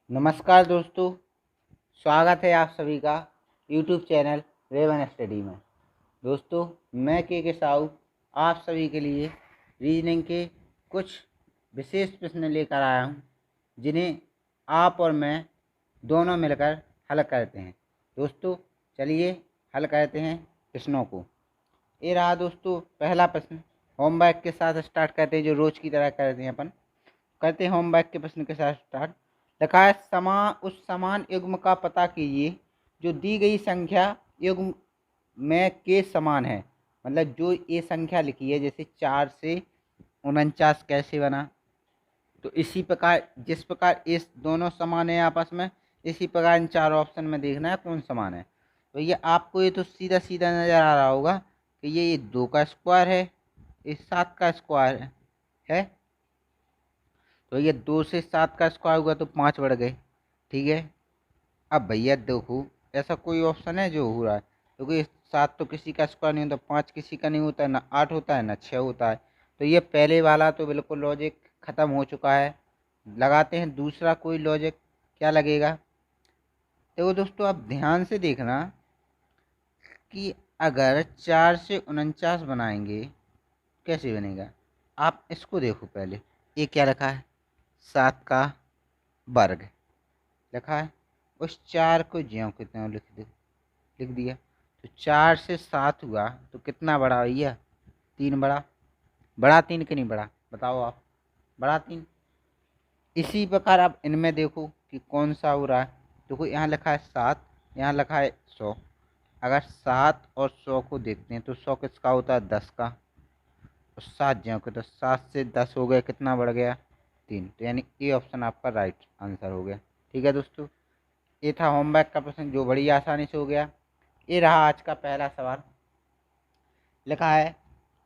नमस्कार दोस्तों, स्वागत है आप सभी का यूट्यूब चैनल रेवन स्टडी में। दोस्तों, मैं के साहू आप सभी के लिए रीजनिंग के कुछ विशेष प्रश्न लेकर आया हूं, जिन्हें आप और मैं दोनों मिलकर हल करते हैं। दोस्तों, चलिए हल करते हैं प्रश्नों को। ये रहा दोस्तों पहला प्रश्न। होमवर्क के साथ स्टार्ट करते हैं, जो रोज़ की तरह करते हैं अपन। करते हैं होमवर्क के प्रश्न के साथ स्टार्ट। लिखा है उस समान युग्म का पता कीजिए जो दी गई संख्या युग्म में के समान है। मतलब जो ये संख्या लिखी है, जैसे 4 से 49 कैसे बना, तो इसी प्रकार जिस प्रकार इस दोनों समान है आपस में, इसी प्रकार इन चार ऑप्शन में देखना है कौन समान है। तो ये आपको ये तो सीधा सीधा नज़र आ रहा होगा कि ये 2 का स्क्वायर है, ये 7 का स्क्वायर है। तो ये 2 से 7 का स्क्वायर हुआ तो 5 बढ़ गए। ठीक है, अब भैया देखो ऐसा कोई ऑप्शन है जो हो रहा है, क्योंकि 7 तो किसी का स्क्वायर नहीं होता, 5 किसी का नहीं होता है, ना 8 होता है ना 6 होता है। तो ये पहले वाला तो बिल्कुल लॉजिक ख़त्म हो चुका है। लगाते हैं दूसरा कोई लॉजिक, क्या लगेगा। देखो दोस्तों, आप ध्यान से देखना कि अगर 4 से 49 बनाएंगे कैसे बनेगा। आप इसको देखो पहले, ये क्या रखा है, 7 का वर्ग लिखा है। उस 4 को ज्यों के त्यों लिख दिया। तो 4 से 7 हुआ तो कितना बड़ा भैया, 3 बड़ा। बड़ा 3 कि नहीं बड़ा, बताओ आप। बड़ा 3। इसी प्रकार आप इनमें देखो कि कौन सा हो रहा है। देखो यहाँ लिखा है 7, यहाँ लिखा है 100। अगर 7 और 100 को देखते हैं तो 100 किसका होता है, 10 का। और 7 ज्यों के तो 7 से 10 हो गया, कितना बढ़ गया, 3। तो यानी ये ऑप्शन आपका राइट आंसर हो गया। ठीक है दोस्तों, ये था होमवर्क का प्रश्न जो बड़ी आसानी से हो गया। ये रहा आज का पहला सवाल। लिखा है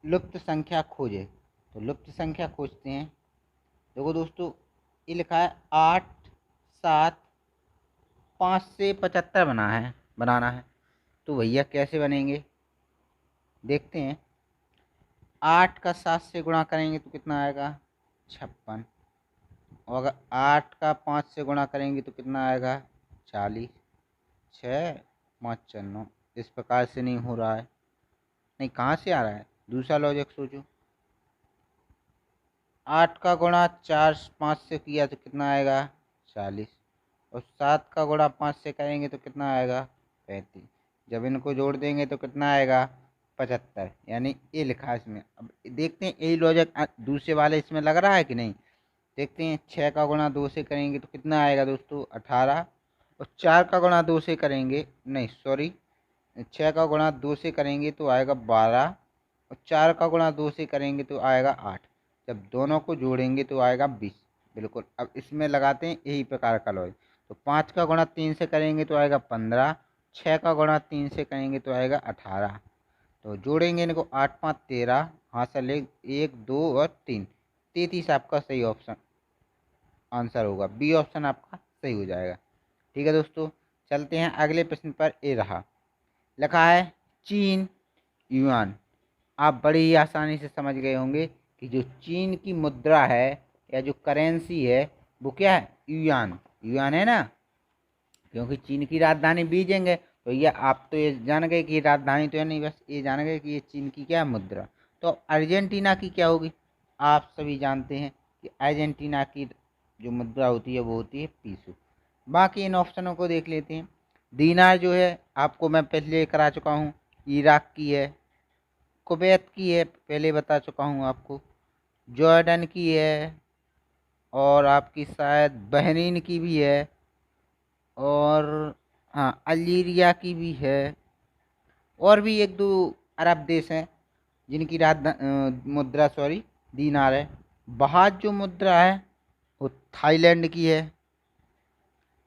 लुप्त संख्या खोजे। तो लुप्त संख्या खोजते हैं। देखो दोस्तों, ये लिखा है 8, 7, 5 से 75 बनाना है। तो भैया कैसे बनेंगे, देखते हैं। 8 का 7 से गुणा करेंगे तो कितना आएगा, 56। और अगर 8 का 5 से गुणा करेंगे तो कितना आएगा, 40। 6, 5, 4, 9। इस प्रकार से नहीं हो रहा है। नहीं, कहाँ से आ रहा है, दूसरा लॉजिक सोचो। 8 का गुणा 4 5 से किया तो कितना आएगा, 40। और 7 का गुणा 5 से करेंगे तो कितना आएगा, 35। जब इनको जोड़ देंगे तो कितना आएगा, 75। यानी ये लिखा है इसमें। अब देखते हैं यही लॉजिक दूसरे वाले इसमें लग रहा है कि नहीं। देखते हैं। 6 का गुणा 2 से करेंगे तो कितना आएगा दोस्तों, 18। और 4 का गुणा 2 से करेंगे, नहीं सॉरी, 6 का गुणा 2 से करेंगे तो आएगा 12। और 4 का गुणा 2 से करेंगे तो आएगा 8। जब दोनों को जोड़ेंगे तो आएगा 20। बिल्कुल, अब इसमें लगाते हैं यही प्रकार का लॉजिक। तो 5 का गुणा 3 से करेंगे तो आएगा 15। 6 का गुणा 3 से करेंगे तो आएगा 18। तो जोड़ेंगे इनको, 8 5 13, हाथ से ले 1 2 और 3, 33 आपका सही ऑप्शन आंसर होगा। बी ऑप्शन आपका सही हो जाएगा। ठीक है दोस्तों, चलते हैं अगले प्रश्न पर। ए रहा, लिखा है चीन युआन। आप बड़ी ही आसानी से समझ गए होंगे कि जो चीन की मुद्रा है या जो करेंसी है वो क्या है, युआन। युआन है ना, क्योंकि चीन की राजधानी बीजिंग है। तो ये आप तो ये जान गए कि राजधानी तो है नहीं, बस ये जान गए कि ये चीन की क्या मुद्रा। तो अर्जेंटीना की क्या होगी, आप सभी जानते हैं कि अर्जेंटीना की जो मुद्रा होती है वो होती है पीसो। बाकी इन ऑप्शनों को देख लेते हैं। दीनार जो है आपको मैं पहले करा चुका हूँ, इराक की है। कुवैत की है, पहले बता चुका हूँ आपको। जॉर्डन की है, और आपकी शायद बहरीन की भी है, और हाँ अल्जीरिया की भी है। और भी एक दो अरब देश हैं जिनकी मुद्रा सॉरी दीनार है। बहात जो मुद्रा है वो थाईलैंड की है।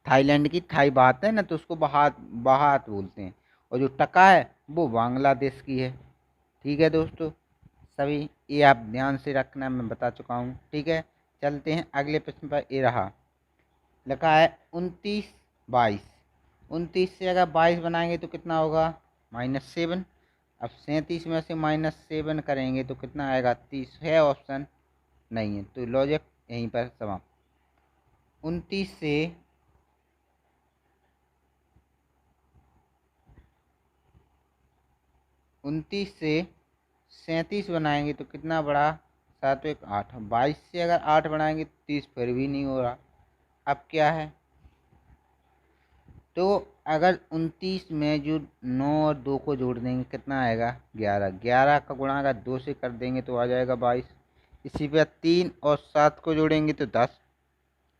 थाईलैंड की थाई बात है ना, तो उसको बहात बहात बोलते हैं। और जो टका है वो बांग्लादेश की है। ठीक है दोस्तों, सभी ये आप ध्यान से रखना, मैं बता चुका हूँ। ठीक है, चलते हैं अगले प्रश्न पर। ये रहा, लिखा है 29 22। 29 से अगर 22 बनाएंगे तो कितना होगा, -7। अब 37 में से -7 करेंगे तो कितना आएगा, 30। है ऑप्शन नहीं है, तो लॉजिक यहीं पर समाप्त। 29 से 29 से 37 बनाएंगे तो कितना बढ़ा, 7 1 8, 22 से अगर 8 बनाएंगे तो 30 फिर भी नहीं हो रहा। अब क्या है, तो अगर 29 में जो 9 और 2 को जोड़ देंगे कितना आएगा, 11, 11 का गुणा अगर 2 से कर देंगे तो आ जाएगा 22। इसी पे 3 और 7 को जोड़ेंगे तो 10,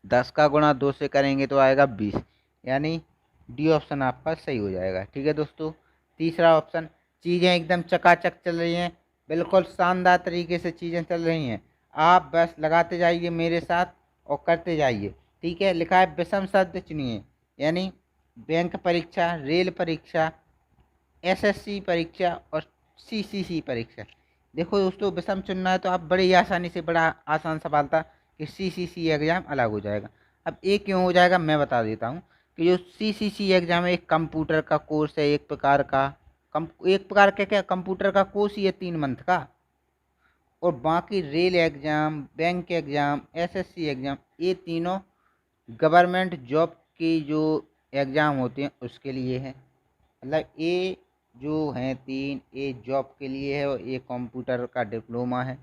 10 का गुणा 2 से करेंगे तो आएगा 20। यानी डी ऑप्शन आपका सही हो जाएगा। ठीक है दोस्तों, तीसरा ऑप्शन, चीज़ें एकदम चकाचक चल रही हैं, बिल्कुल शानदार तरीके से चीज़ें चल रही हैं, आप बस लगाते जाइए मेरे साथ और करते जाइए। ठीक है, लिखा है विषम शब्द चुनिए, यानी बैंक परीक्षा, रेल परीक्षा, एसएससी परीक्षा और सीसीसी परीक्षा। देखो दोस्तों, विषम चुनना है तो आप बड़ी आसानी से, बड़ा आसान सवाल था कि सीसीसी एग्ज़ाम अलग हो जाएगा। अब एक क्यों हो जाएगा मैं बता देता हूँ कि जो सीसीसी एग्ज़ाम है एक कंप्यूटर का कोर्स है, एक प्रकार का एक प्रकार का क्या कंप्यूटर का कोर्स ही है 3 मंथ का। और बाकी rail exam, bank exam, SSC exam, ये तीनों गवर्नमेंट जॉब की जो एग्ज़ाम होते हैं उसके लिए है। मतलब ये जो हैं 3, ये जॉब के लिए है और ये कंप्यूटर का डिप्लोमा है।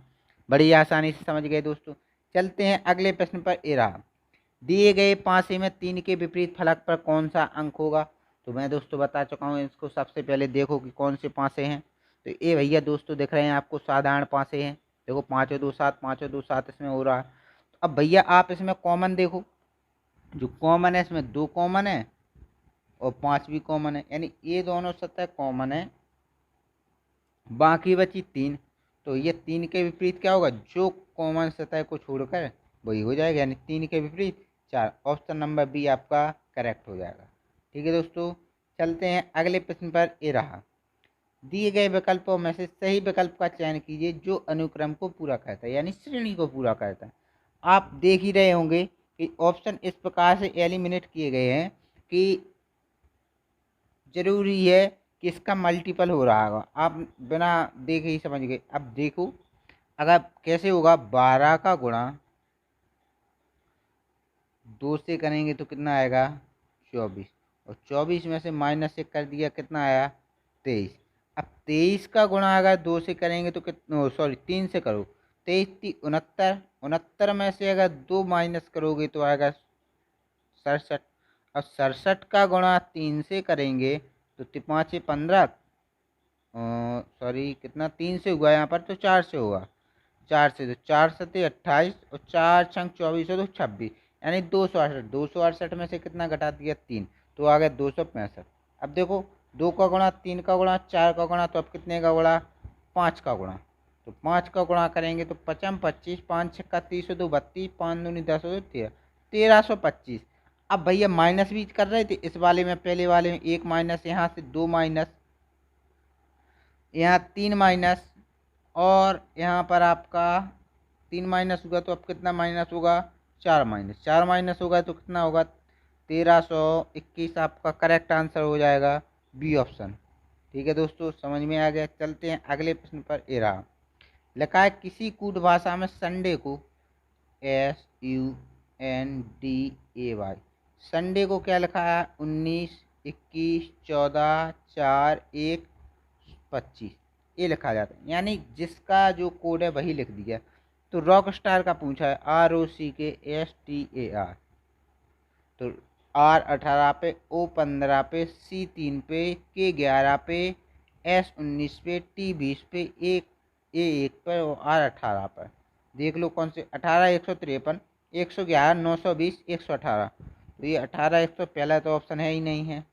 बड़ी आसानी से समझ गए दोस्तों। चलते हैं अगले प्रश्न पर। ए रहा, दिए गए पासे में 3 के विपरीत फलक पर कौन सा अंक होगा। तो मैं दोस्तों बता चुका हूँ इसको। सबसे पहले देखो कि कौन से पासे हैं। तो ये भैया दोस्तों दिख रहे हैं आपको, साधारण पासे हैं। देखो 5 और 2 7, 5 और 2 7 इसमें हो रहा है। तो अब भैया आप इसमें कॉमन देखो, जो कॉमन है इसमें 2 कॉमन है और 5 भी कॉमन है, यानी ये दोनों सतह कॉमन है, बाकी बची 3। तो ये 3 के विपरीत क्या होगा, जो कॉमन सतह को छोड़कर वही हो जाएगा, यानी 3 के विपरीत 4। ऑप्शन नंबर बी आपका करेक्ट हो जाएगा। ठीक है दोस्तों, चलते हैं अगले प्रश्न पर। ए रहा, दिए गए विकल्पों में से सही विकल्प का चयन कीजिए जो अनुक्रम को पूरा करता है, यानी श्रेणी को पूरा करता है। आप देख ही रहे होंगे कि ऑप्शन इस प्रकार से एलिमिनेट किए गए हैं कि जरूरी है कि इसका मल्टीपल हो रहा होगा। आप बिना देखे ही समझ गए। अब देखो अगर कैसे होगा, 12 का गुणा 2 से करेंगे तो कितना आएगा, 24, और 24 में से -1 कर दिया, कितना आया, 23। अब 23 का गुणा अगर 2 से करेंगे तो कितना, सॉरी 3 से करो, 23 3 69, 69 में से अगर 2 माइनस करोगे तो आएगा 67। और 67 का गुणा 3 से करेंगे तो 5 15, सॉरी कितना, 3 से हुआ यहाँ पर तो 4 से होगा, 4 से, तो 4 सत्ते 28 और 4 छंग 24 हो तो 26, यानी 268। 268 में से कितना घटा दिया, 3, तो आ गया 265। अब देखो 2 का गुणा, 3 का गुणा, 4 का गुणा, तो अब कितने का गुणा, 5 का गुणा। तो 5 का गुणा करेंगे तो 55 25, 5 छक्का 30 2 32, 5 दूनी 10 हो 13, 1325। अब भैया माइनस भी कर रहे थे इस वाले में, पहले वाले में 1 माइनस, यहाँ से 2 माइनस, यहाँ 3 माइनस, और यहाँ पर आपका 3 माइनस होगा तो अब कितना माइनस होगा, 4 माइनस, 4 माइनस होगा तो कितना होगा, 1321। आपका करेक्ट आंसर हो जाएगा बी ऑप्शन। ठीक है दोस्तों, समझ में आ गया। चलते हैं अगले प्रश्न पर। ए रहा, लिखा है किसी कूट भाषा में संडे को SUNDAY, संडे को क्या लिखा है, 19 21 14 4 1 25, ये लिखा जाता है, यानी जिसका जो कोड है वही लिख दिया। तो रॉक स्टार का पूछा है, ROCKSTAR, तो R18 पे, O15 पे, C3 पे, K11 पे, S19 पे, T20 पे, A1 पर और R18 पर। देख लो कौन से, 18 153 111 920 118। तो ये 18 100 पहला तो ऑप्शन है ही नहीं है।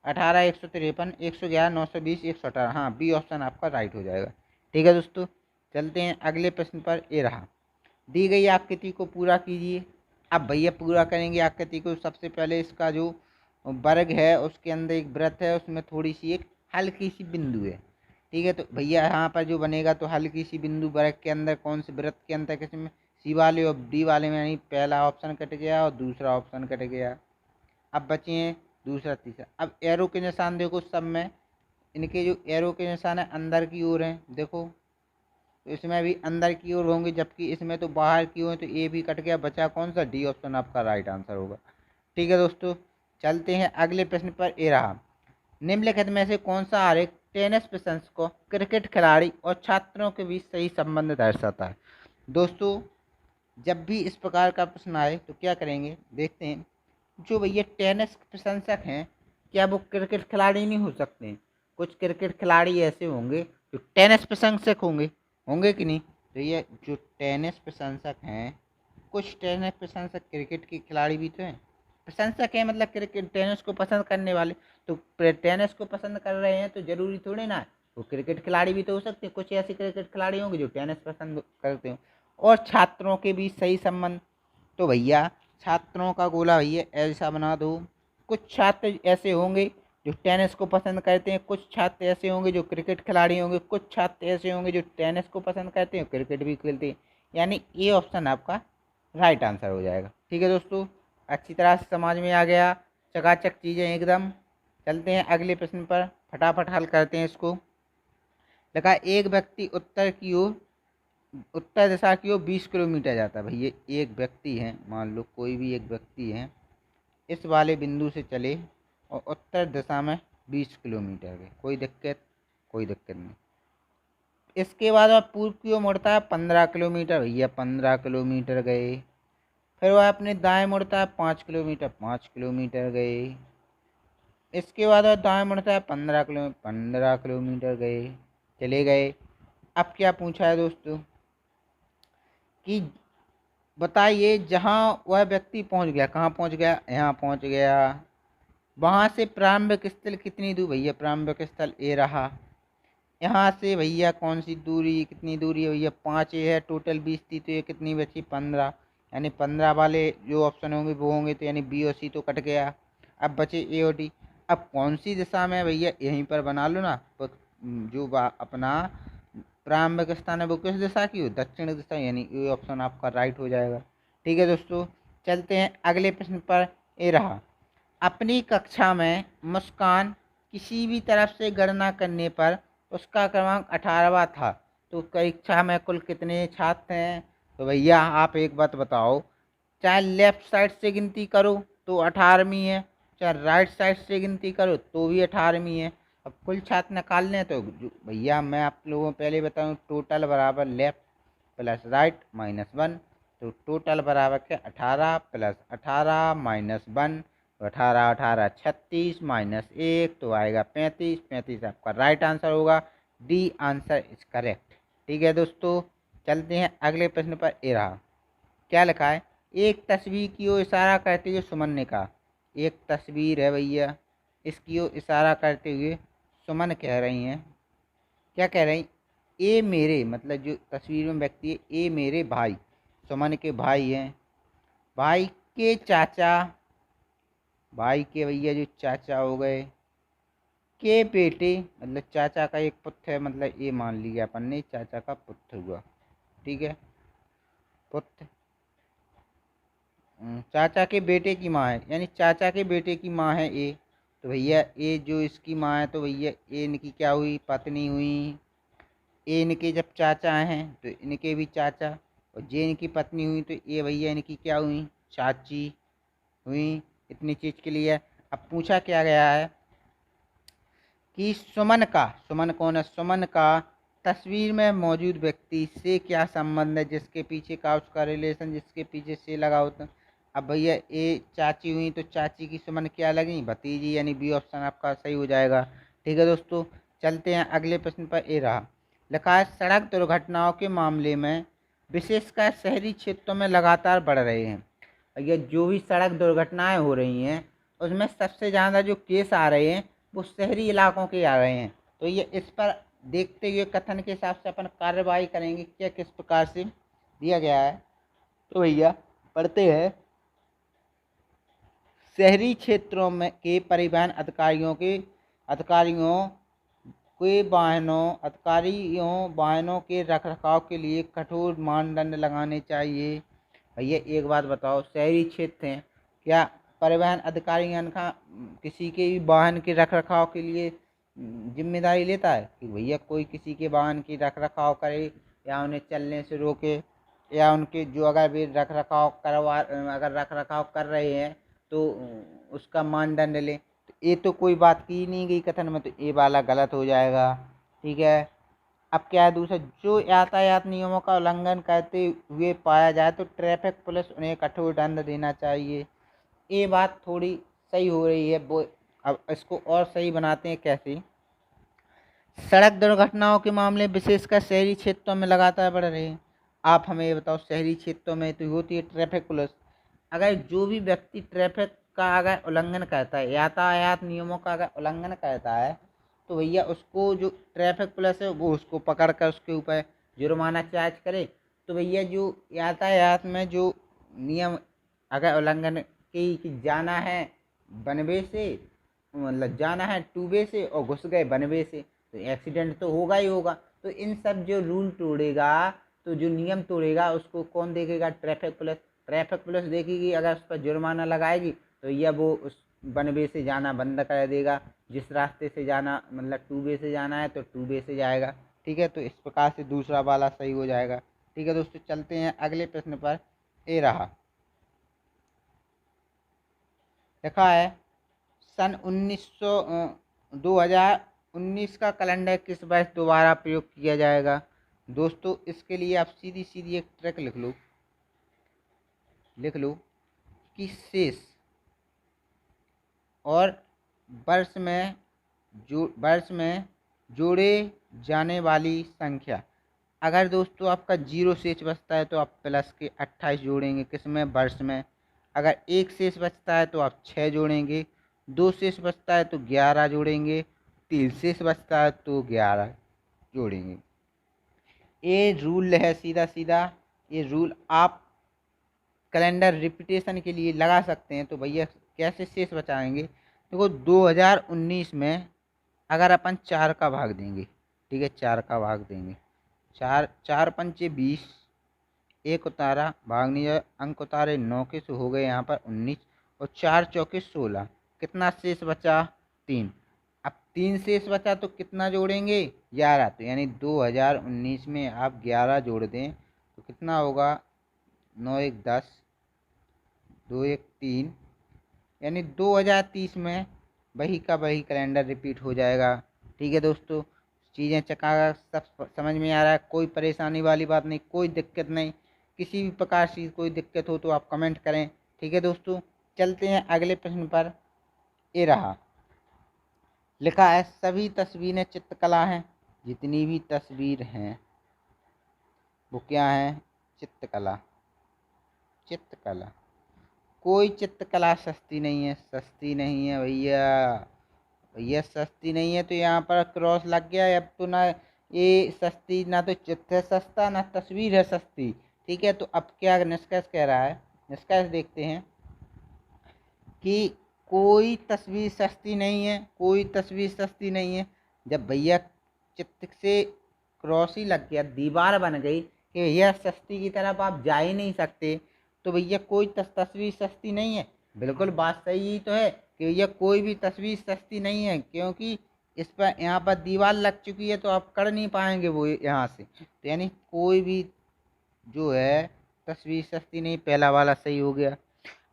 18 153 111 920 118, हाँ बी ऑप्शन आपका राइट हो जाएगा। ठीक है दोस्तों, चलते हैं अगले प्रश्न पर। ए रहा, दी गई आकृति को पूरा कीजिए। अब भैया पूरा करेंगे आकृति को, सबसे पहले इसका जो वर्ग है उसके अंदर एक वृत्त है, उसमें थोड़ी सी एक हल्की सी बिंदु है। ठीक है, तो भैया यहाँ पर जो बनेगा तो हल्की सी बिंदु वर्ग के अंदर, कौन से वृत्त के अंदर, किसी में, सी वाले और डी वाले में, यानी पहला ऑप्शन कट गया और दूसरा ऑप्शन कट गया। अब बचे हैं दूसरा तीसरा। अब एरो के निशान देखो सब में, इनके जो एरो के निशान है अंदर की ओर हैं, देखो तो इसमें भी अंदर की ओर होंगे, जबकि इसमें तो बाहर की ओर, तो ए भी कट गया, बचा कौन सा, डी ऑप्शन आपका राइट आंसर होगा। ठीक है दोस्तों, चलते हैं अगले प्रश्न पर। ए रहा, निम्नलिखित में से कौन सा आरेख टेनिस प्रशंसकों, क्रिकेट खिलाड़ी और छात्रों के बीच सही संबंध दर्शाता है। दोस्तों, जब भी इस प्रकार का प्रश्न आए तो क्या करेंगे, देखते हैं। जो भैया टेनिस प्रशंसक हैं, क्या वो क्रिकेट खिलाड़ी नहीं हो सकते हैं? कुछ क्रिकेट खिलाड़ी ऐसे होंगे जो टेनिस प्रशंसक होंगे, होंगे कि नहीं? तो ये जो टेनिस प्रशंसक हैं, कुछ टेनिस प्रशंसक क्रिकेट के खिलाड़ी भी तो हैं। प्रशंसक है मतलब क्रिकेट टेनिस को पसंद करने वाले। तो टेनिस को पसंद कर रहे हैं तो जरूरी थोड़ी ना है वो क्रिकेट खिलाड़ी भी तो हो सकते हैं। कुछ ऐसे क्रिकेट खिलाड़ी होंगे जो टेनिस पसंद करते हो। और छात्रों के बीच सही संबंध, तो भैया छात्रों का गोला भैया ऐसा बना दो। कुछ छात्र ऐसे होंगे जो टेनिस को पसंद करते हैं, कुछ छात्र ऐसे होंगे जो क्रिकेट खिलाड़ी होंगे, कुछ छात्र ऐसे होंगे जो टेनिस को पसंद करते हैं, क्रिकेट भी खेलते हैं। यानी ये ऑप्शन आपका राइट आंसर हो जाएगा। ठीक है दोस्तों, अच्छी तरह से समझ में आ गया, चकाचक चीज़ें एकदम। चलते हैं अगले प्रश्न पर, फटाफट हल करते हैं इसको। लगा एक व्यक्ति उत्तर दिशा की ओर 20 किलोमीटर जाता है। भैया एक व्यक्ति है, मान लो कोई भी एक व्यक्ति है, इस वाले बिंदु से चले और उत्तर दिशा में 20 किलोमीटर गए, कोई दिक्कत? कोई दिक्कत नहीं। इसके बाद वह पूर्व की ओर मुड़ता है 15 किलोमीटर, भैया 15 किलोमीटर गए। फिर वह अपने दाएं मुड़ता है 5 किलोमीटर, 5 किलोमीटर गए। इसके बाद वह दाएं मुड़ता है 15 किलोमीटर, 15 किलोमीटर गए, चले गए। अब क्या पूछा है दोस्तों कि बताइए जहाँ वह व्यक्ति पहुँच गया, कहाँ पहुँच गया? यहाँ पहुँच गया। वहाँ से प्रारंभिक स्थल कितनी दूर? भैया प्रारंभिक स्थल ए रहा। यहाँ से भैया कौन सी दूरी, कितनी दूरी है भैया? 5 है, टोटल 20 थी तो ये कितनी बची? 15। यानी 15 वाले जो ऑप्शन होंगे वो होंगे, तो यानी बी और सी तो कट गया। अब बचे ए और डी। अब कौन सी दिशा में भैया? यहीं पर बना लो ना, जो अपना प्रारंभिक स्थान है वो किस दिशा की हो? दक्षिण दिशा, यानी ये ऑप्शन आपका राइट हो जाएगा। ठीक है दोस्तों, चलते हैं अगले प्रश्न पर। ए रहा, अपनी कक्षा में मुस्कान किसी भी तरफ से गणना करने पर उसका क्रमांक 18वां था। तो कक्षा में कुल कितने छात्र हैं? तो भैया आप एक बात बताओ, चाहे लेफ्ट साइड से गिनती करो तो 18वीं है, चाहे राइट साइड से गिनती करो तो भी 18वीं है। अब कुल छात्र निकाल लें तो भैया मैं आप लोगों को पहले बताऊं, टोटल बराबर लेफ्ट प्लस राइट -1। तो टोटल बराबर क्या? 18 प्लस 18 -1। तो 18 18 36 -1 तो आएगा 35। 35 आपका राइट आंसर होगा। D answer is correct. ठीक है दोस्तों, चलते हैं अगले प्रश्न पर। ए रहा, क्या लिखा है? एक तस्वीर की ओर इशारा करते हुए सुमन ने कहा। एक तस्वीर है भैया, इसकी ओर इशारा करते हुए सुमन कह रही हैं, क्या कह रही? ए मेरे, मतलब जो तस्वीर में व्यक्ति है, ए मेरे भाई, सुमन के भाई हैं, भाई के चाचा, भाई के भैया जो चाचा हो गए, के बेटे, मतलब चाचा का एक पुत्र है, मतलब ये मान लिया अपन ने चाचा का पुत्र हुआ। ठीक है, पुत्र चाचा के बेटे की माँ है, यानी चाचा के बेटे की माँ है ए। तो भैया ए जो इसकी माँ है, तो भैया ए इनकी क्या हुई? पत्नी हुई। ए इनके जब चाचा हैं तो इनके भी चाचा, और जे इनकी पत्नी हुई तो ये भैया इनकी क्या हुई? चाची हुई। इतनी चीज़ के लिए अब पूछा क्या गया है कि सुमन का, सुमन कौन है? सुमन का तस्वीर में मौजूद व्यक्ति से क्या संबंध है, जिसके पीछे का उसका रिलेशन, जिसके पीछे से लगा होता। अब भैया ए चाची हुई तो चाची की सुमन क्या लगी? भतीजी, यानी बी ऑप्शन आपका सही हो जाएगा। ठीक है दोस्तों, चलते हैं अगले प्रश्न पर। ए रहा, लिखा है सड़क दुर्घटनाओं के मामले में विशेषकर शहरी क्षेत्रों में लगातार बढ़ रहे हैं। भैया जो भी सड़क दुर्घटनाएं हो रही हैं उसमें सबसे ज़्यादा जो केस आ रहे हैं वो शहरी इलाकों के आ रहे हैं। तो ये इस पर देखते हुए कथन के हिसाब से अपन कार्रवाई करेंगे, क्या किस प्रकार से दिया गया है। तो भैया पढ़ते हैं, शहरी क्षेत्रों में के परिवहन अधिकारियों वाहनों के रखरखाव के लिए कठोर मानदंड लगाने चाहिए। भैया एक बात बताओ, शहरी क्षेत्र हैं, क्या परिवहन अधिकारी का किसी के भी वाहन के रखरखाव के लिए जिम्मेदारी लेता है कि भैया कोई किसी के वाहन की रखरखाव करे या उन्हें चलने से रोके, या उनके जो अगर वे रखरखाव कर रहे हैं तो उसका मानदंड लें? तो ये तो कोई बात की नहीं गई कथन में, तो ये वाला गलत हो जाएगा। ठीक है, अब क्या है दूसरा, जो यातायात नियमों का उल्लंघन करते हुए पाया जाए तो ट्रैफिक पुलिस उन्हें कठोर दंड देना चाहिए। ये बात थोड़ी सही हो रही है। वो अब इसको और सही बनाते हैं कैसे। सड़क दुर्घटनाओं के मामले विशेषकर शहरी क्षेत्रों में लगातार बढ़ रहे हैं। आप हमें ये बताओ, शहरी क्षेत्रों में तो होती है ट्रैफिक पुलिस। अगर जो भी व्यक्ति ट्रैफिक का अगर उल्लंघन करता है, यातायात नियमों का अगर उल्लंघन करता है, तो भैया उसको जो ट्रैफिक पुलिस है वो उसको पकड़ कर उसके ऊपर जुर्माना चार्ज करे। तो भैया जो यातायात में जो नियम अगर उल्लंघन की जाना है वन वे से, मतलब जाना है टू वे से और घुस गए वन वे से, तो एक्सीडेंट तो होगा ही होगा। तो इन सब जो रूल तोड़ेगा, तो जो नियम तोड़ेगा उसको कौन देखेगा? Traffic police. ट्रैफिक पुलिस देखेगी, अगर उस पर जुर्माना लगाएगी तो यह वो उस वन वे से जाना बंद कर देगा। जिस रास्ते से जाना, मतलब टू वे से जाना है तो टू वे से जाएगा। ठीक है, तो इस प्रकार से दूसरा वाला सही हो जाएगा। ठीक है दोस्तों, चलते हैं अगले प्रश्न पर। ए रहा, लिखा है सन 2019 का कैलेंडर किस वर्ष दोबारा प्रयोग किया जाएगा? दोस्तों इसके लिए आप सीधी सीधी एक ट्रिक लिख लो कि शेष और वर्ष में जोड़े जाने वाली संख्या। अगर दोस्तों आपका 0 शेष बचता है तो आप प्लस के 28 जोड़ेंगे, किसमें? वर्ष में। अगर 1 शेष बचता है तो आप 6 जोड़ेंगे, 2 शेष बचता है तो 11 जोड़ेंगे, 3 शेष बचता है तो 11 जोड़ेंगे। ये रूल है सीधा सीधा। ये रूल आप कैलेंडर रिपीटेशन के लिए लगा सकते हैं। तो भैया कैसे शेष बचाएंगे? देखो 2019 में अगर अपन 4 का भाग देंगे, ठीक है, 4 का भाग देंगे, 4 पंचे 20, एक उतारा, भागनी अंक उतारे 9 के, से हो गए यहाँ पर 19, और 4 चौके 16। कितना शेष बचा? 3। अब 3 शेष बचा तो कितना जोड़ेंगे? 11। तो यानी 2019 में आप 11 जोड़ दें तो कितना होगा? 9 एक 10, 2 एक 3, यानी 2030 में वही का वही कैलेंडर रिपीट हो जाएगा। ठीक है दोस्तों, चीज़ें चका सब समझ में आ रहा है? कोई परेशानी वाली बात नहीं, कोई दिक्कत नहीं। किसी भी प्रकार से कोई दिक्कत हो तो आप कमेंट करें। ठीक है दोस्तों, चलते हैं अगले प्रश्न पर। ये रहा, लिखा है सभी तस्वीरें चित्रकला हैं। जितनी भी तस्वीर हैं वो क्या है? चित्रकला। चित्रकला, कोई चित्रकला सस्ती नहीं है, सस्ती नहीं है भैया। भैया सस्ती नहीं है तो यहाँ पर क्रॉस लग गया। अब तो ना ये सस्ती, ना तो चित्र है सस्ता, ना तस्वीर है सस्ती। ठीक है, तो अब क्या निष्कर्ष कह रहा है? निष्कर्ष देखते हैं कि कोई तस्वीर सस्ती नहीं है, कोई तस्वीर सस्ती नहीं है। जब भैया चित्र से क्रॉस ही लग गया, दीवार बन गई कि भैया सस्ती की तरफ आप जा ही नहीं सकते, तो भैया कोई तस्वीर सस्ती नहीं है। बिल्कुल बात सही ही तो है कि भैया कोई भी तस्वीर सस्ती नहीं है, क्योंकि इस पर यहाँ पर दीवार लग चुकी है तो आप कर नहीं पाएंगे वो यहाँ से। तो यानी कोई भी जो है तस्वीर सस्ती नहीं, पहला वाला सही हो गया।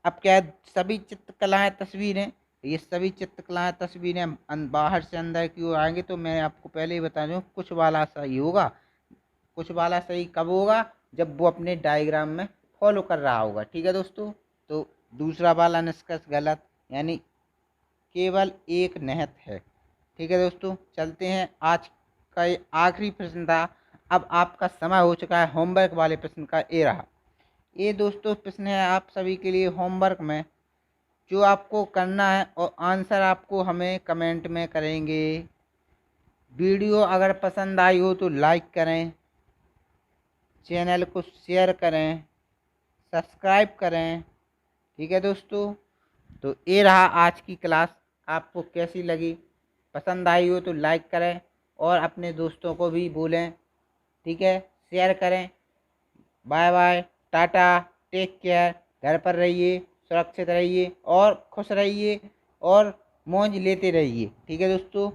अब क्या है, सभी चित्रकलाएँ तस्वीरें, ये सभी चित्रकलाएँ तस्वीरें बाहर से अंदर की ओर आएंगे। तो मैं आपको पहले ही बता दूँ, कुछ वाला सही होगा। कुछ वाला सही कब होगा? जब वो अपने डायग्राम में फॉलो कर रहा होगा। ठीक है दोस्तों, तो दूसरा वाला निष्कर्ष गलत, यानी केवल एक निहित है। ठीक है दोस्तों, चलते हैं। आज का ये आखिरी प्रश्न था। अब आपका समय हो चुका है होमवर्क वाले प्रश्न का। ये रहा, ये दोस्तों प्रश्न है आप सभी के लिए होमवर्क में, जो आपको करना है और आंसर आपको हमें कमेंट में करेंगे। वीडियो अगर पसंद आई हो तो लाइक करें, चैनल को शेयर करें, सब्सक्राइब करें। ठीक है दोस्तों, तो ये रहा आज की क्लास। आपको कैसी लगी? पसंद आई हो तो लाइक करें और अपने दोस्तों को भी बोलें। ठीक है, शेयर करें। Bye bye, tata, take care. घर पर रहिए, सुरक्षित रहिए और खुश रहिए और मौज लेते रहिए। ठीक है दोस्तों।